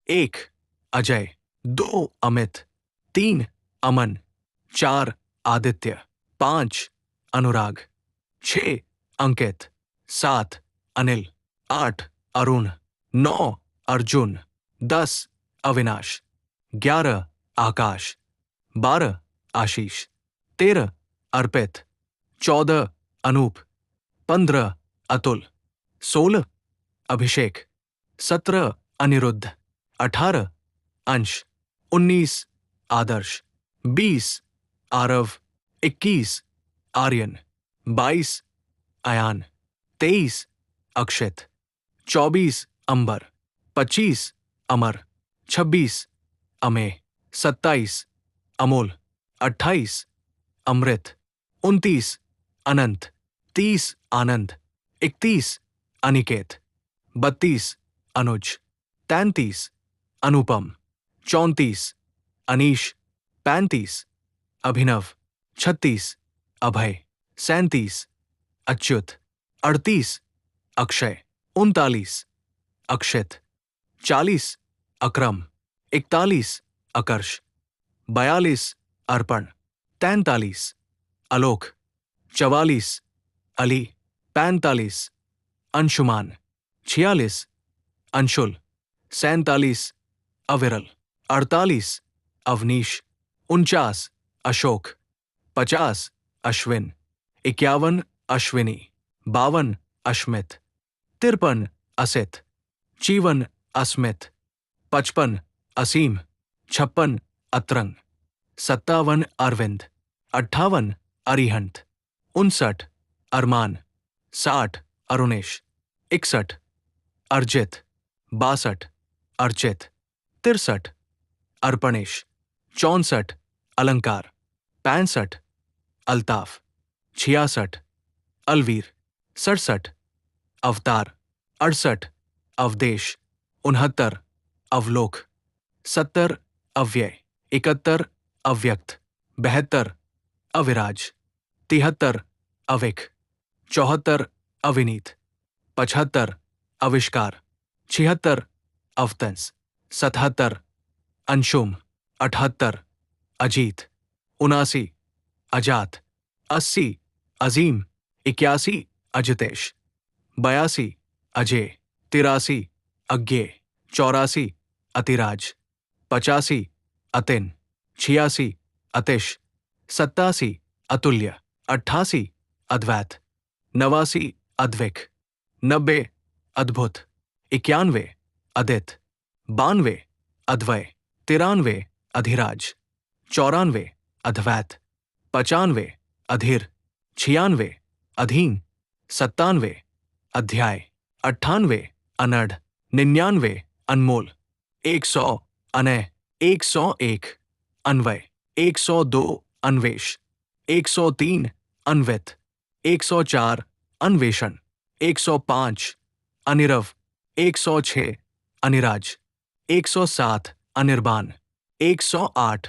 1 अजय, 2 अमित, 3 अमन, 4 आदित्य, 5 अनुराग, 6 अंकित, 7 अनिल, 8 अरुण, 9 अर्जुन, 10 अविनाश, 11 आकाश, 12 आशीष, 13 अर्पित, 14 अनूप, 15 अतुल, 16 अभिषेक, 17 अनिरुद्ध, 18 अंश, 19 आदर्श, 20 आरव, 21 आर्यन, 22 अयान, 23 अक्षित, 24 अंबर, 25 अमर, 26 अमेय, 27 अमोल, 28 अमृत, 29 अनंत, 30 आनंद, 31 अनिकेत, 32 अनुज, 33 अनुपम, 34 अनीश, 35 अभिनव, 36 अभय, 37 अच्युत, 38 अक्षय, 39 अक्षित, 40 अक्रम, 41 आकर्ष, 42 अर्पण, 43 आलोक, 44 अली, 45 अंशुमान, 46 अंशुल, 47 अविरल, 48 अवनीश, 49 अशोक, 50 अश्विन, 51 अश्विनी, 52 अश्मित, 53 असित, 54 अस्मित, 55 असीम, 56 अतरंग, 57 अरविंद, 58 अरिहंत, 59 अरमान, 60 अरुणेश, 61 अर्जित, 62 अर्चित, 63 अर्पणेश, 64 अलंकार, 65 अल्ताफ, 66 अलवीर, 67 अवतार, 68 अवदेश, 69 अवलोक, 70 अव्यय, 71 अव्यक्त, 72 अविराज, 73 अविक, 74 अविनीत, 75 आविष्कार, 76 अवतंस, 77 अंशुम, 78 अजीत, 79 अजात, 80 अजीम, 81 अजितेश, 82 अजय, 83 अज्ञेय, 84 अतिराज, 85 अतिन, 86 अतिश, 87 अतुल्य, 88 अद्वैत, 89 अद्विक, 90 अद्भुत, 91 अदित, 92 अद्वय, 93 अधिराज, 94 अद्वैत, 95 अधीर, 96 अधीन, 97 अध्याय, 98 अनढ़, 99 अनमोल, 100 अनय, 101 अन्वय, 102 अन्वेष, 103 अन्वित, 104 अन्वेषण, 105 अनिरव, 106 अनिराज, 107 अनिर्बाण, 108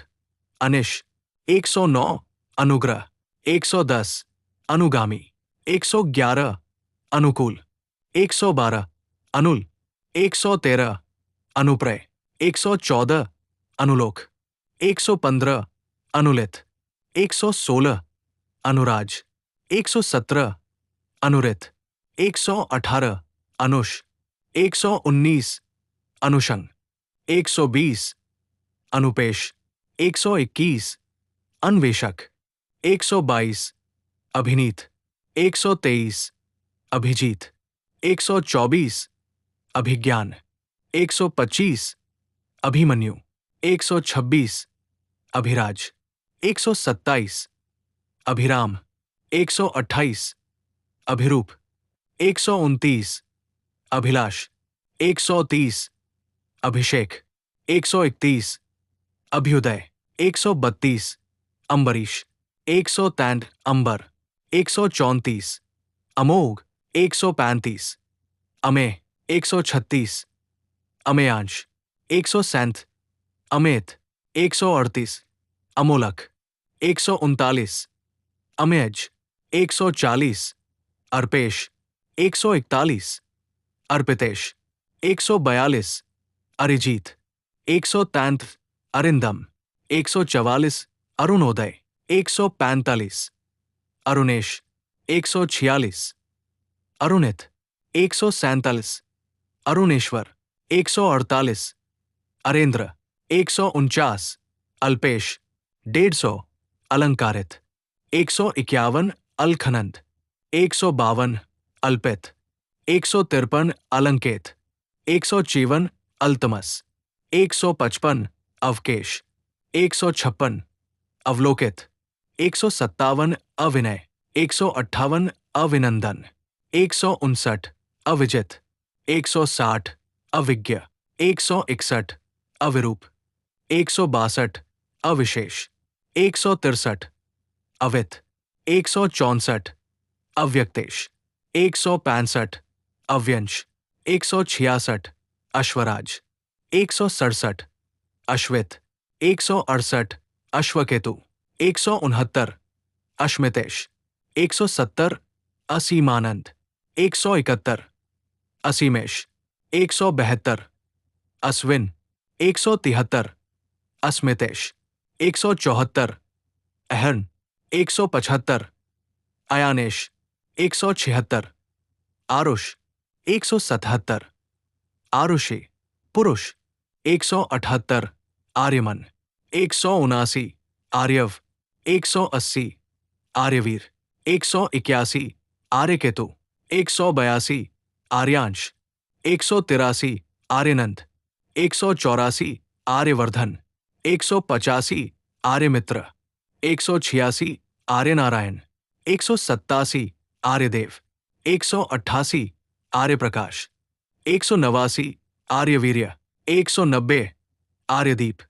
अनिश, 109 अनुग्रह, 110 अनुगामी, 111 अनुकूल, 112 अनुल, 113 अनुप्रय, 114 अनुलोक, 115 अनुलित, 116 अनुराज, 117 अनुरित, 118 अनुष, 119 अनुषंग, 120 अनुपेश, 121 अन्वेषक, 122 अभिनीत, 123 अभिजीत, 124 अभिज्ञान, 125 अभिमन्यु, 126 अभिराज, 127 अभिराम, 128 अभिरूप, 129 अभिलाष, 130 अभिषेक, 131 अभ्युदय, 132 अम्बरीश, 133 अंबर, 134 अमोघ, 135 अमेय, 136 अमेयांश, 137 अमेत, 138 अमोलक, 139 अमेयज, 140 अर्पेश, 141 अर्पितेश, 142 अरिजीत, 133 अरिंदम, 144 अरुणोदय, 145 अरुणेश, 146 अरुणित, 147 अरुणेश्वर, 148 अरेंद्र, 149 अल्पेश, 150 अलंकारित, 151 अलखनंद, 152 अल्पित, 153 अलंकेत, 154 अल्तमस, 155 अवकेश, 156 अवलोकित, 157 अविनय, 158 अविनंदन, 159 अविजित, 160 अविज्ञ, 161 अविरूप, 162 अविशेष, 163 अवित, 164 अव्यक्तेश, 165 अव्यंश, 166 अश्वराज, 167 अश्वित, 168 अश्वकेतु, 169 अश्मितेश, 170 असीमानंद, 171 असीमेश, 172 अश्विन, 173 अस्मितेश, 174 अहर्न, 175 अयानेश, 176 आरुष, 177 आरुषि, पुरुष, 178 आर्यमन, 179 आर्यव, 180 आर्यवीर, 181 आर्यकेतु, 182 आर्यांश, 183 आर्यनंद, 184 आर्यवर्धन, 185 आर्यमित्र, 186 आर्यनारायण, 187 आर्यदेव, 188 आर्यप्रकाश, 189 आर्यवीर्य, 190 आर्यदीप,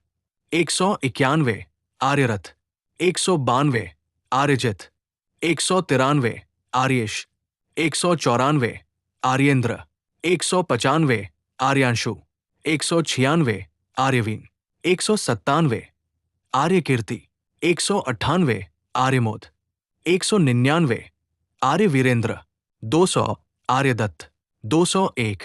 191 आर्यरथ, 192 आर्यजित, 193 आर्येश, 194 आर्येंद्र, 195 आर्यांशु, 196 आर्यवीन, 197 आर्यकीर्ति, 198 आर्यमोद, 199 आर्यवीरेंद्र, 200 आर्यदत्त, 201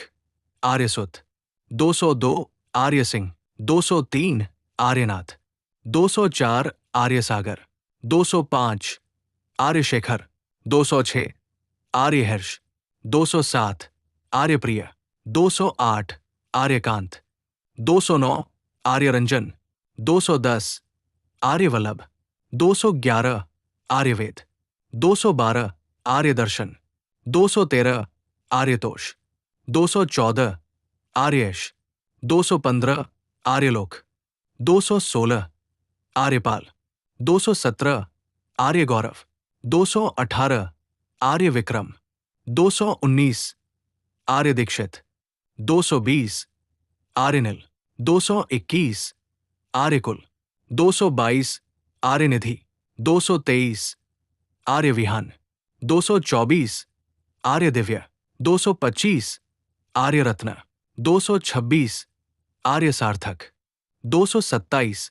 आर्यसुत, 202 आर्यसिंह, 203 आर्यनाथ, 204 आर्यसागर, 205 आर्यशेखर, 206 आर्यहर्ष, 207 आर्यप्रिय, 208 आर्यकांत, 209 आर्यरंजन, 210 आर्यवल्लभ, 211 आर्यवेद, 212 आर्यदर्शन, 213 आर्यतोष, 214 आर्यश, 215 आर्यलोक, 216 आर्यपाल, 217 आर्यगौरव, 218 आर्यविक्रम, 219 आर्यदीक्षित, 220 आर्यनिल, 221 आर्यकुल, 222 आर्यनिधि, 223 आर्यविहान, 224 आर्यदिव्य, 225 आर्यरत्न, 226 आर्यसार्थक, 227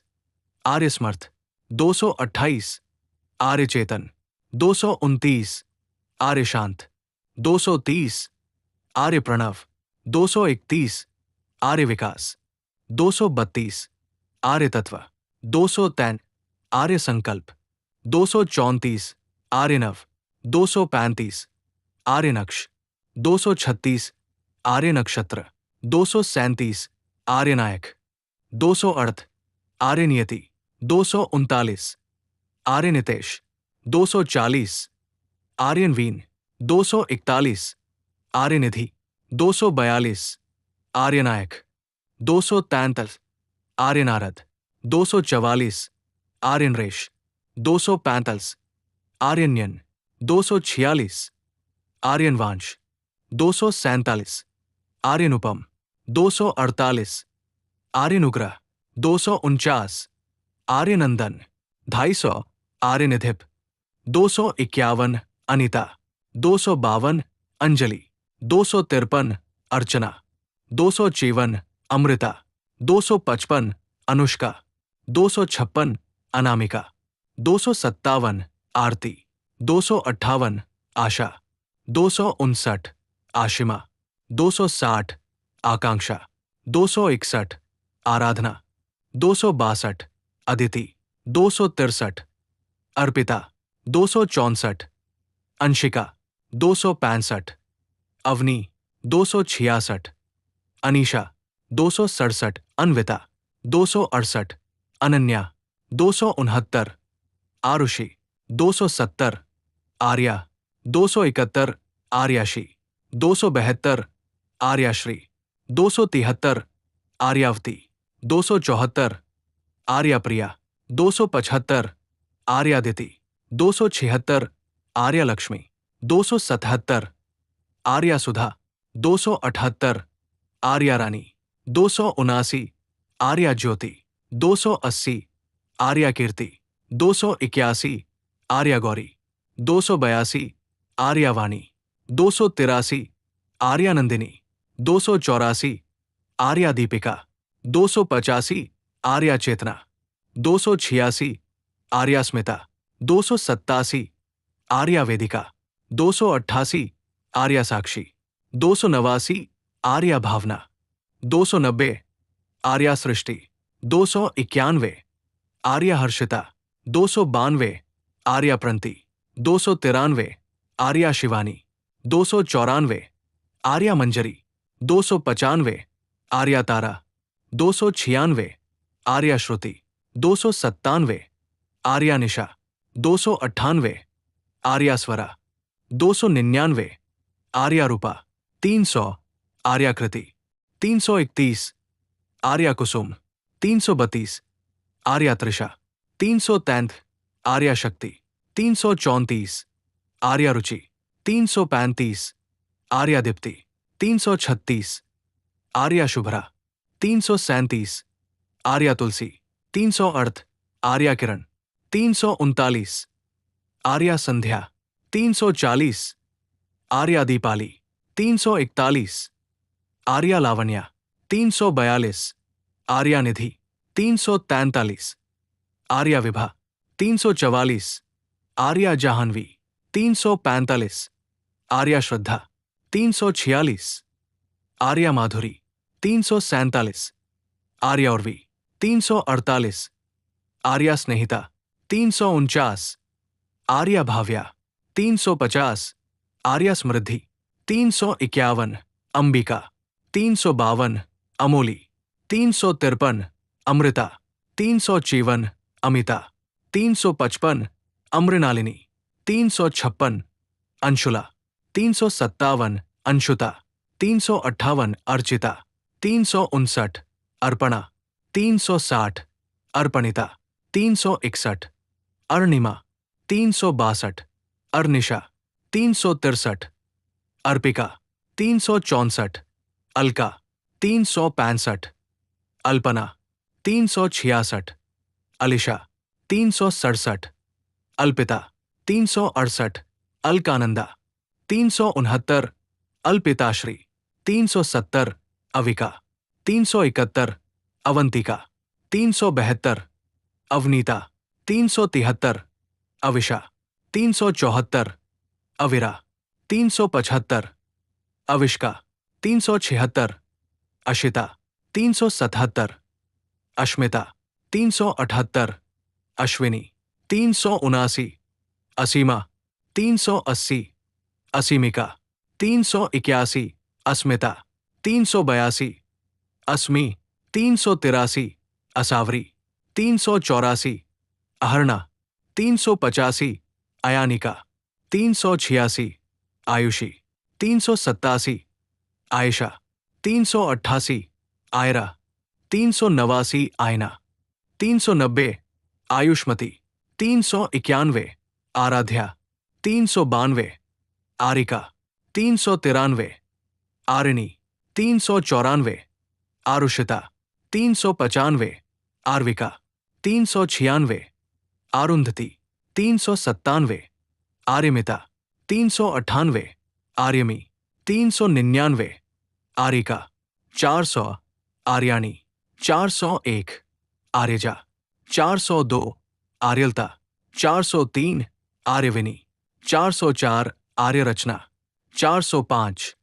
आर्यस्मर्थ, 228 आर्यचेतन, 229 आर्यशांत, 230 आर्यप्रणव, 231 आर्यविकास, 232 आर्यतत्व, 203 आर्यसंकल्प, 234 आर्यनव, 235 आर्यनक्ष, 236 आर्यनक्षत्र, 237 आर्यनायक, 208 आर्यनियति, 239 आर्यनितेश, 240 आर्यनवीन, 241 आर्यनिधि, 242 आर्यनायक, 243 आर्यनारद, 244 आर्यनरेश, 245 आर्यन्यन, 246 आर्यनवांश, 247 आर्यनुपम, 248 आर्यनुग्रह, 249 आर्यनंदन, 250 आर्यनिधिप, 251 अनिता, 252 अंजलि, 253 अर्चना, 254 अमृता, 255 अनुष्का, 256 अनामिका, 257 आरती, 258 आशा, 259 आशिमा, 260 आकांक्षा, 261 आराधना 262, अदिति 263, अर्पिता 264, अंशिका 265, अवनी 266, अनीशा 267, अन्विता 268, अनन्या 269, आरुषि 270, आर्या 271, आर्याशी 272, आर्याश्री 273, आर्यावती 274, आर्याप्रिया 275, आर्यादिति 276, आर्यालक्ष्मी 277, आर्यासुधा 278, आर्यारानी 279, आर्याज्योति 280, आर्याकीर्ति 281, आर्यागौरी 282, आर्यावाणी 283, आर्यानंदिनी 284, आर्यादीपिका 285, आर्याचेतना 286, आर्यास्मिता 287, आर्यावेदिका 288, आर्यासाक्षी 289, आर्याभावना 290, आर्यासृष्टि 291, आर्याहर्षिता 292, आर्याप्रंति 293, आर्याशिवानी 294, आर्यामंजरी 295, आर्यातारा 296, आर्याश्रुति 297, आर्यानिशा 298, आर्यास्वरा 299, आर्यारूपा 300, आर्याकृति 331, आर्याकुसुम 332, आर्यातृषा 333, आर्याशक्ति 334, आर्यारुचि 335, आर्यादीप्ति 336, आर्याशुभ्रा 337, आर्यातुलसी 308, आर्याकिरण 339, आर्यासंध्या 340, आर्यादीपाली 341, आर्यालावण्या 342, आर्यानिधि 343, आर्याविभा 344, आर्याजाह्नवी 345, आर्याश्रद्धा 346, आर्यामाधुरी 347, आर्याउर्वी 348, आर्यास्नेहिता 349, आर्याभाव्या 350, आर्यासमृद्धि 351, अंबिका 352, अमोली 353, अमृता 354, अमिता 355, अमृणालिनी 356, अंशुला 357, अंशुता 358, अर्चिता 359, अर्पणा 360, अर्पणिता 361, अर्णिमा 362, अर्निशा 363, अर्पिका 364, अलका 365, अल्पना 366, अलिशा 367, अल्पिता 368, अलकानंदा 369, अल्पिताश्री 370, अविका 371, अवंतिका 372, अवनीता 373, अविशा 374, अविरा 375, अविष्का 376, अशिता 377, अश्मिता 378, अश्विनी 379, असीमा 380, असीमिका 381, अस्मिता 382, अस्मी 383, असावरी 384, अहर्णा 385, अयानिका 386, आयुषी 387, आयशा 388, आयरा 389, आयना 390, आयुष्मती 391, आराध्या 392, आरिका 393, आरिणी 394, आरुषिता 395, आर्विका 396, आरुंधति 397, आर्यमिता 398, आर्यमी 399, आरिका 400, आर्याणी 401, आर्यजा 402, आर्यलता 403, आर्यविनी 404, आर्यरचना 405,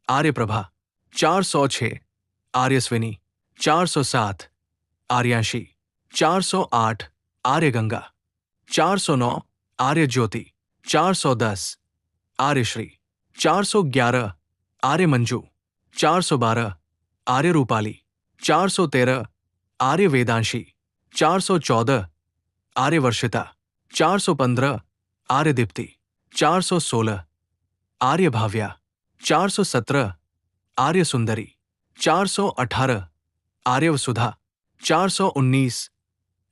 आर्यप्रभा 406, आर्यस्विनी 407 आर्यांशी, 408 आर्यगंगा, 409 आर्य ज्योति, 410 आर्यश्री, 411 आर्य मंजू, 412 आर्य रूपाली, 413 आर्य वेदांशी, 414 आर्य वर्षिता, 415 आर्य दीप्ति, 416 आर्य भाव्या, 417 आर्य सुंदरी, 418 आर्य वसुधा, 419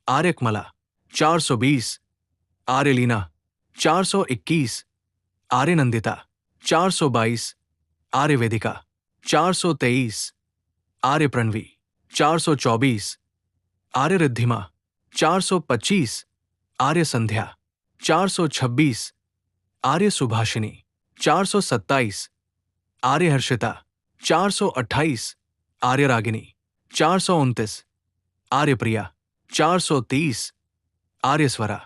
आर्यकमला, 420 आर्य लीना, 421 आर्य नंदिता, 422 आर्य वेदिका, 423 आर्य प्रणवी, 424 आर्य रिद्धिमा, 425 आर्य संध्या, 426 आर्य सुभाषिनी, 427 आर्य हर्षिता, 428 आर्य रागिनी, 429 आर्य प्रिया, 430 आर्य स्वरा,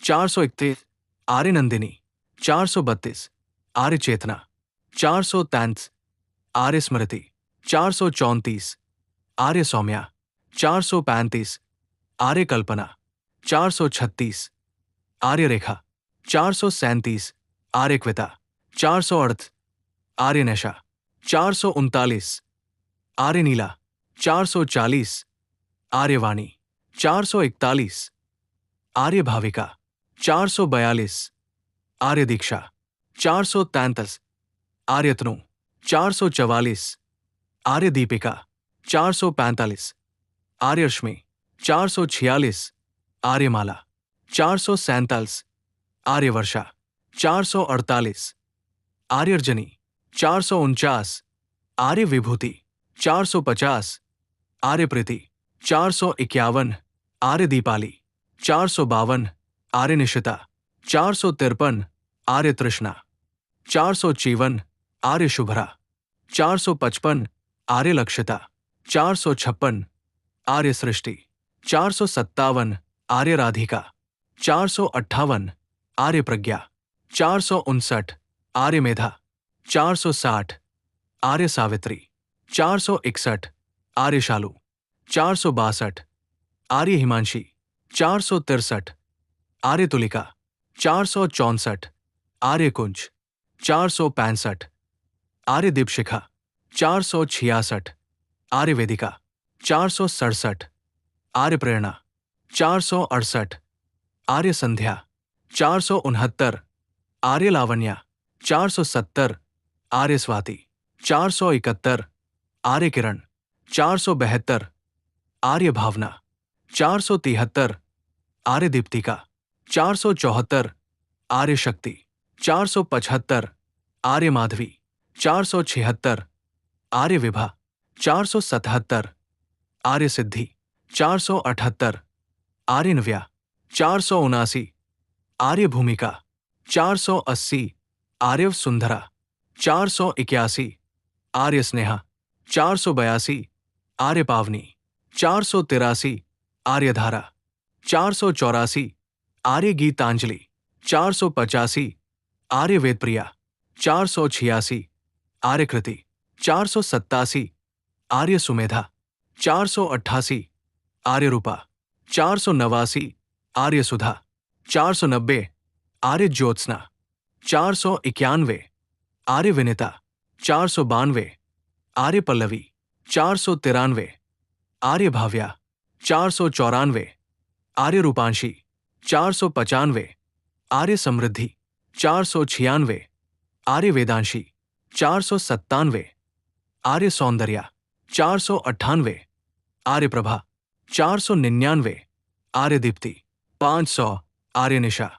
431 आर्य नंदिनी, 432 आर्य चेतना, 433 आर्य स्मृति, 434 आर्य सौम्या, 435 आर्य कल्पना, 436 आर्य रेखा, 437 आर्य क्विता, 438 आर्य नशा, 439 आर्य नीला, 440 आर्य वाणी, 441 आर्य भाविका, 442 आर्य दीक्षा, 433 आर्य तनु, 444 आर्य दीपिका, 445 आर्य रश्मि, 446 आर्यमाला, 447 आर्य वर्षा, 448 आर्यर्जनी, 449 आर्य विभूति, 450 आर्य प्रीति, 451 आर्य दीपाली, 452 आर्य निशिता, 453 आर्य तृष्णा, 454 आर्य शुभ्रा, 455 आर्य लक्षिता, 456 आर्य सृष्टि, 457 आर्य राधिका, 458 आर्य प्रज्ञा, 459 आर्य मेधा, 460 आर्य सावित्री, 461 आर्य शालू, 462 आर्य हिमांशी, 463 आर्य तुलिका, 464 आर्य कुंज, 465 आर्य दीपशिखा, 466 आर्य वेदिका, 467 आर्य प्रेरणा, 468 आर्य संध्या, 469 आर्य लावण्या, 470 आर्य स्वाति, 471 आर्य किरण, 472 आर्य भावना, 473 आर्य दीप्तिका, 474 आर्य शक्ति, 475 आर्य माधवी, 476 आर्य विभा, 477 आर्य सिद्धि, 478 आर्य नव्या, 479 आर्य भूमिका, 480 आर्य सुंदरा, 481 आर्य स्नेहा, 482 आर्य पावनी, 483 आर्य धारा, 484 आर्य गीतांजलि, 485 आर्य वेदप्रिया, 486 आर्य कृति, 487 आर्य सुमेधा, 488 आर्य रूपा, 489 आर्य सुधा, 490 आर्य ज्योत्सना, 491 आर्य विनिता, 492 आर्य पल्लवी, 493 आर्य भाव्या, 494 आर्य रूपांशी, 495 आर्य समृद्धि, 496 आर्य वेदांशी, 497 आर्य सौंदर्या, 498 आर्य प्रभा, 499 आर्य दीप्ति, 500 आर्य निशा,